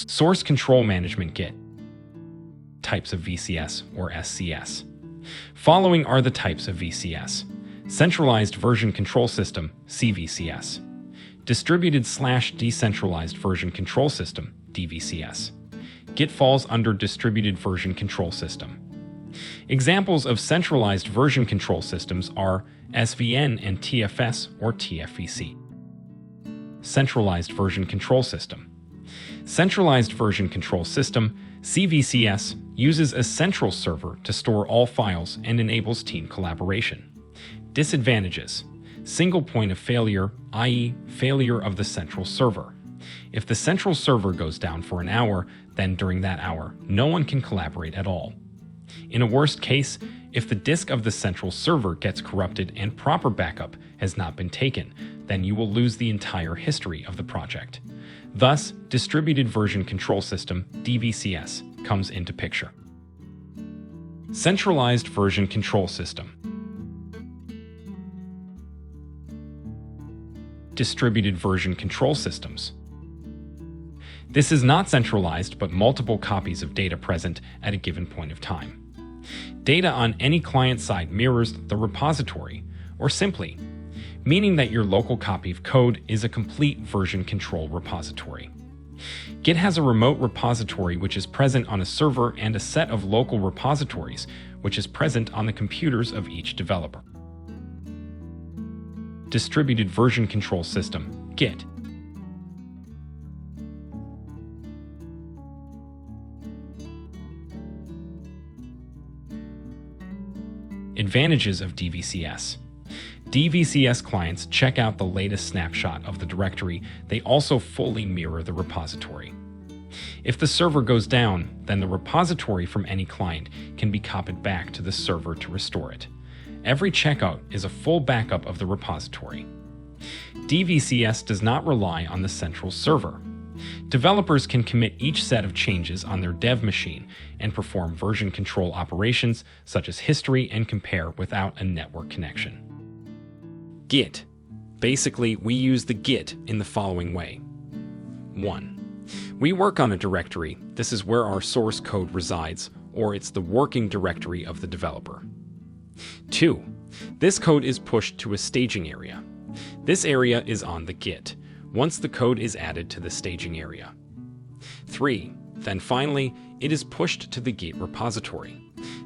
Source Control Management Git. Types of VCS or SCS. Following are the types of VCS. Centralized Version Control System, CVCS. Distributed/Decentralized Version Control System, DVCS. Git falls under Distributed Version Control System. Examples of centralized version control systems are SVN and TFS or TFVC. Centralized Version Control System. Centralized Version Control System, CVCS, uses a central server to store all files and enables team collaboration. Disadvantages: single point of failure, i.e., failure of the central server. If the central server goes down for an hour, then during that hour, no one can collaborate at all. In a worst case, if the disk of the central server gets corrupted and proper backup has not been taken, then you will lose the entire history of the project. Thus, Distributed Version Control System, DVCS, comes into picture. Centralized Version Control System. Distributed Version Control Systems. This is not centralized, but multiple copies of data present at a given point of time. Data on any client side mirrors the repository, or simply, meaning that your local copy of code is a complete version control repository. Git has a remote repository which is present on a server and a set of local repositories which is present on the computers of each developer. Distributed Version Control System, Git. Advantages of DVCS. DVCS clients check out the latest snapshot of the directory. They also fully mirror the repository. If the server goes down, then the repository from any client can be copied back to the server to restore it. Every checkout is a full backup of the repository. DVCS does not rely on the central server. Developers can commit each set of changes on their dev machine and perform version control operations such as history and compare without a network connection. Git. Basically, we use the Git in the following way. 1. We work on a directory. This is where our source code resides, or it's the working directory of the developer. 2. This code is pushed to a staging area. This area is on the Git once the code is added to the staging area. 3. Then finally, it is pushed to the Git repository.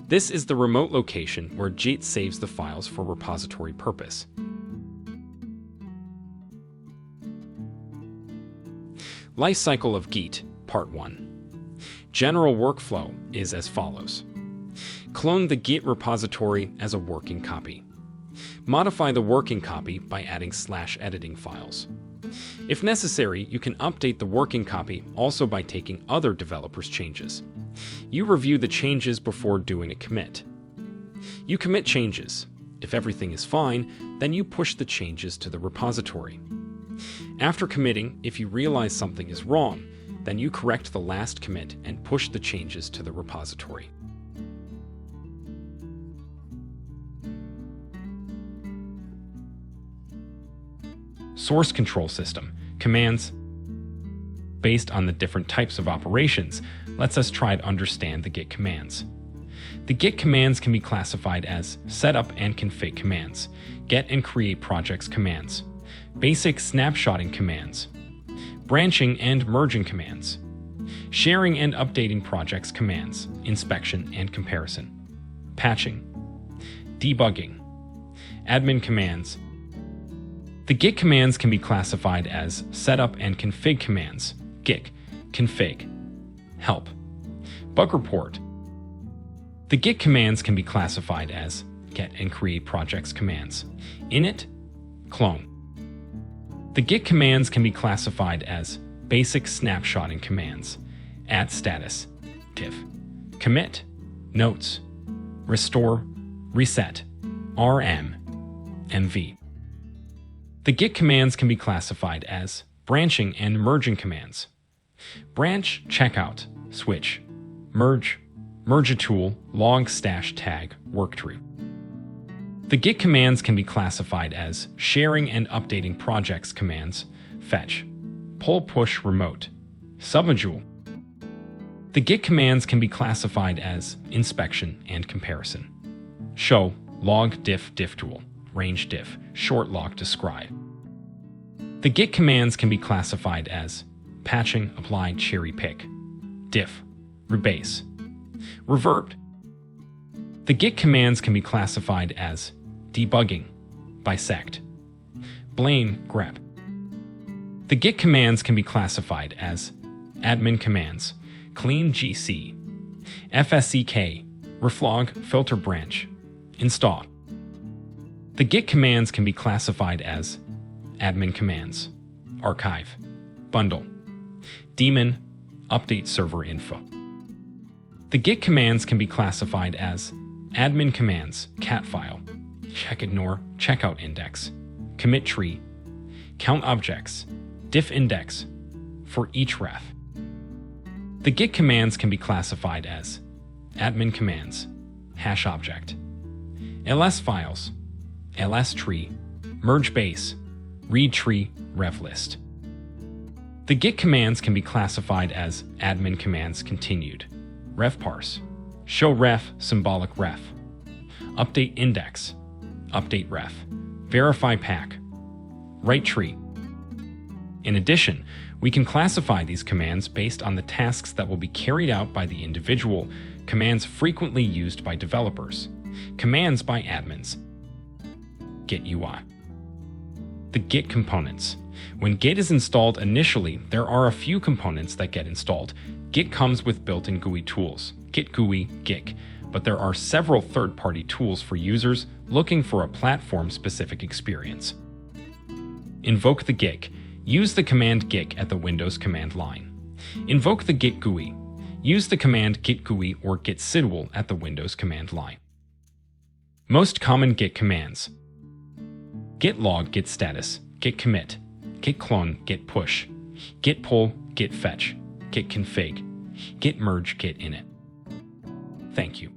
This is the remote location where Geet saves the files for repository purpose. Lifecycle of Geet, Part 1. General workflow is as follows. Clone the Git repository as a working copy. Modify the working copy by adding /editing files. If necessary, you can update the working copy also by taking other developers' changes. You review the changes before doing a commit. You commit changes. If everything is fine, then you push the changes to the repository. After committing, if you realize something is wrong, then you correct the last commit and push the changes to the repository. Source Control System, commands. Based on the different types of operations, let's us try to understand the Git commands. The Git commands can be classified as setup and config commands, get and create projects commands, basic snapshotting commands, branching and merging commands, sharing and updating projects commands, inspection and comparison, patching, debugging, admin commands. The Git commands can be classified as setup and config commands, git, config, help, bug report. The Git commands can be classified as get and create projects commands, init, clone. The Git commands can be classified as basic snapshotting commands, add status, diff, commit, notes, restore, reset, rm, mv. The Git commands can be classified as branching and merging commands. Branch, checkout, switch, merge, merge a tool, log stash tag, worktree. The Git commands can be classified as sharing and updating projects commands, fetch, pull push remote, submodule, The Git commands can be classified as inspection and comparison. Show, log diff tool, range diff, short log describe. The Git commands can be classified as patching, apply, cherry pick, diff, rebase, reverbed. The Git commands can be classified as debugging, bisect, blame, grep. The Git commands can be classified as admin commands, clean gc, fsek, reflog, filter branch, install. The Git commands can be classified as admin commands, archive, bundle, daemon, update server info. The Git commands can be classified as admin commands, cat file, check ignore, checkout index, commit tree, count objects, diff index for each ref. The Git commands can be classified as admin commands, hash object, ls files, ls tree, merge base, read tree, rev list. The Git commands can be classified as admin commands continued, ref parse, show ref, symbolic ref, update index, update ref, verify pack, write tree. In addition, we can classify these commands based on the tasks that will be carried out by the individual, commands frequently used by developers, commands by admins. Git UI. The Git components. When Git is installed initially, there are a few components that get installed. Git comes with built-in GUI tools, Git GUI, Git, but there are several third-party tools for users looking for a platform-specific experience. Invoke the Git. Use the command git at the Windows command line. Invoke the Git GUI. Use the command git GUI or git sidwal at the Windows command line. Most common Git commands: git log, git status, git commit, git clone, git push, git pull, git fetch, git config, git merge, git init. Thank you.